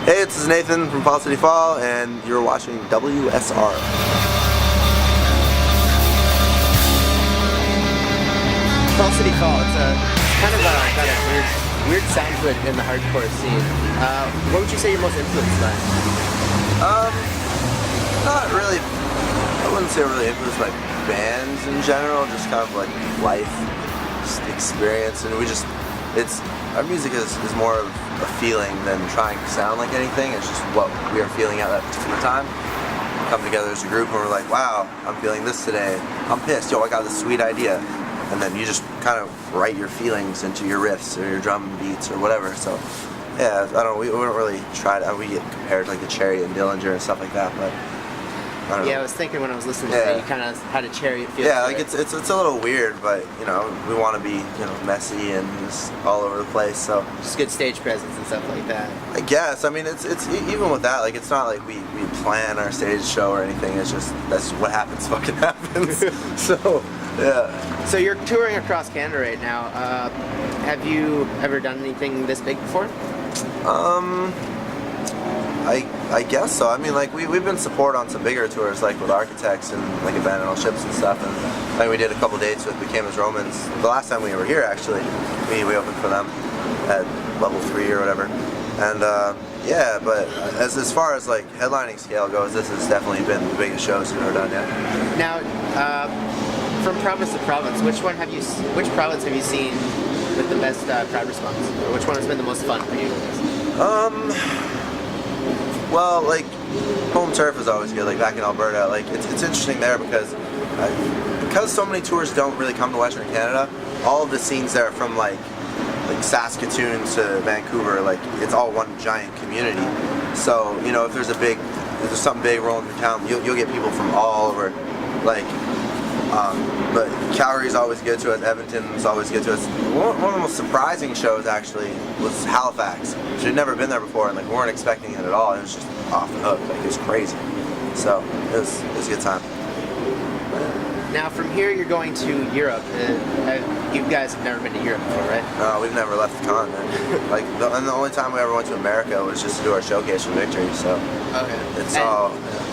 Hey, this is Nathan from Fall City Fall, and you're watching WSR. Fall City Fall, it's kind of got a weird sound to it in the hardcore scene. What would you say you're most influenced by? Not really, I wouldn't say really influenced by bands in general, just kind of like life experience, and our music is more of a feeling than trying to sound like anything. It's just what we are feeling at that particular time. We come together as a group and we're like, wow, I'm feeling this today. I'm pissed, yo, I got this sweet idea. And then you just kind of write your feelings into your riffs or your drum beats or whatever. So yeah, I don't know, we don't really try to, we get compared to like the Cherry and Dillinger and stuff like that, but I don't know. I was thinking when I was listening to it, you kind of had a Cherry feel. Yeah, like it's a little weird, but you know, we want to be, you know, messy and just all over the place. So just good stage presence and stuff like that. I guess. I mean, it's even with that, like it's not like we plan our stage show or anything. It's just that's what happens. Fucking happens. So yeah. So you're touring across Canada right now. Have you ever done anything this big before? I guess so. I mean, like we've been support on some bigger tours, like with Architects and like Abandoned Ships and stuff. And like we did a couple dates with Became as Romans. The last time we were here, actually, we opened for them at level 3 or whatever. And yeah, but as far as like headlining scale goes, this has definitely been the biggest shows we've ever done yet. Now, from province to province, which province have you seen with the best crowd response, or which one has been the most fun for you? Well, like home turf is always good. Like back in Alberta, like it's interesting there because so many tours don't really come to Western Canada. All of the scenes there, from like Saskatoon to Vancouver, like it's all one giant community. So you know, if there's something big rolling through town, you'll get people from all over. Like, but Calgary's always good to us. Edmonton's always good to us. One of the most surprising shows actually was Halifax. We'd never been there before, and like we weren't expecting it at all. It was just off the hook. Like it was crazy. So it was a good time. Now from here you're going to Europe. You guys have never been to Europe before, right? No, we've never left the continent. Like the only time we ever went to America was just to do our showcase for Victory. So okay.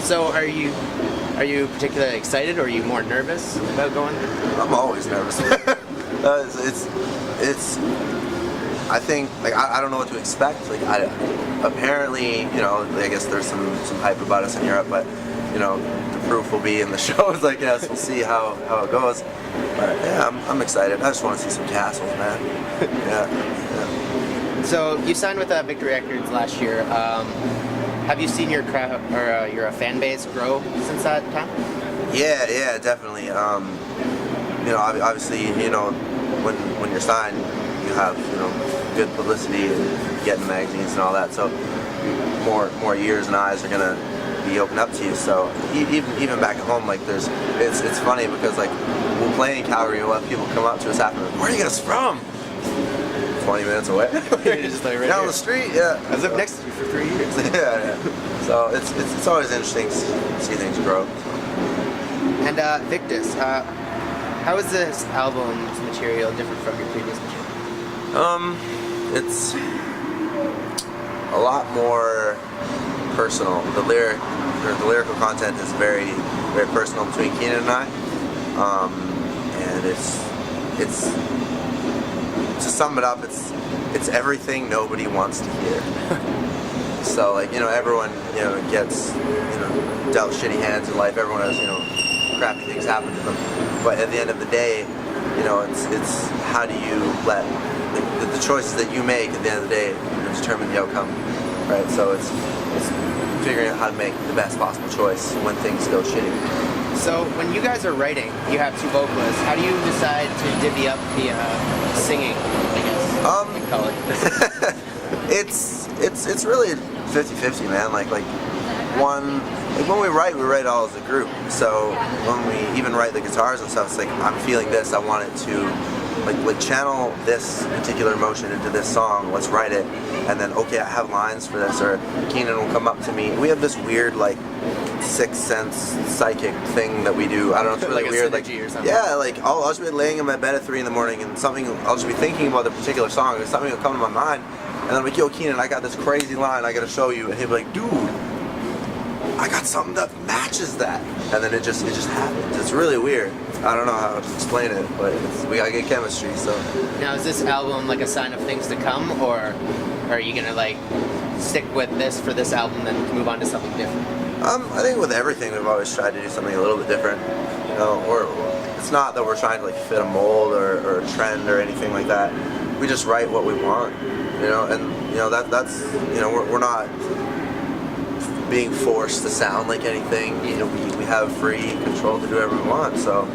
So are you particularly excited, or are you more nervous about going? I'm always nervous. It's I think, like, I don't know what to expect. Like, apparently, you know, I guess there's some hype about us in Europe, but, you know, the proof will be in the shows, I guess. We'll see how it goes. But, yeah, I'm excited. I just want to see some castles, man. Yeah. So, you signed with Victory Records last year. Have you seen your crowd, or your fan base grow since that time? Yeah, definitely. You know, obviously, you know, when you're signed, you have, you know, good publicity and getting magazines and all that. So more ears and eyes are gonna be opened up to you. So even back at home, like it's funny because like we'll play in Calgary and we'll have people come up to us after, where are you guys from? 20 minutes away. Just like right down here. The street, yeah. I lived next to you for 3 years. yeah. So it's always interesting to see things grow. And Victus, how is this album's material different from your previous material? It's a lot more personal. The lyrical content is very, very personal between Keenan and I. And it's to sum it up, it's everything nobody wants to hear. So like, you know, everyone, you know, gets, you know, dealt shitty hands in life. Everyone has, you know, crappy things happen to them. But at the end of the day, you know, it's how do you let the choices that you make at the end of the day, you know, determine the outcome, right? So it's figuring out how to make the best possible choice when things go shitty. So when you guys are writing, you have 2 vocalists. How do you decide to divvy up the singing, I guess? You call it. It's really 50-50, man. Like when we write all as a group. So when we even write the guitars and stuff, it's like I'm feeling this. I want it to like channel this particular emotion into this song. Let's write it, and then okay, I have lines for this. Or Keenan will come up to me. We have this weird like sixth sense psychic thing that we do. I don't know. It's really like weird. Like or something. Yeah, like I'll just be laying in my bed at 3 in the morning, and I'll just be thinking about the particular song, and something will come to my mind. And I'm like, yo, Keenan, I got this crazy line I gotta show you. And he'd be like, dude, I got something that matches that. And then it just happens. It's really weird. I don't know how to explain it, but we gotta get chemistry, so. Now, is this album like a sign of things to come, or are you gonna like stick with this for this album and then move on to something different? I think with everything we've always tried to do something a little bit different. You know, or it's not that we're trying to like fit a mold or a trend or anything like that. We just write what we want, you know, and you know that's you know we're not being forced to sound like anything. You know, we have free control to do whatever we want, so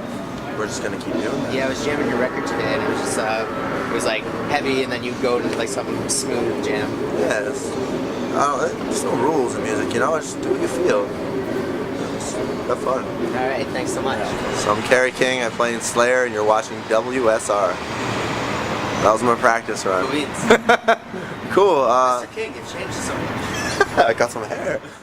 we're just gonna keep doing that. Yeah, I was jamming your record today, and it was just it was like heavy, and then you go to like something smooth jam. Yeah, there's no rules in music, you know. Just do what you feel. Just have fun. All right, thanks so much. So I'm Kerry King. I'm playing Slayer, and you're watching WSR. That was my practice run. Cool beans. Cool. Mr. King, you've changed so much. I got some hair.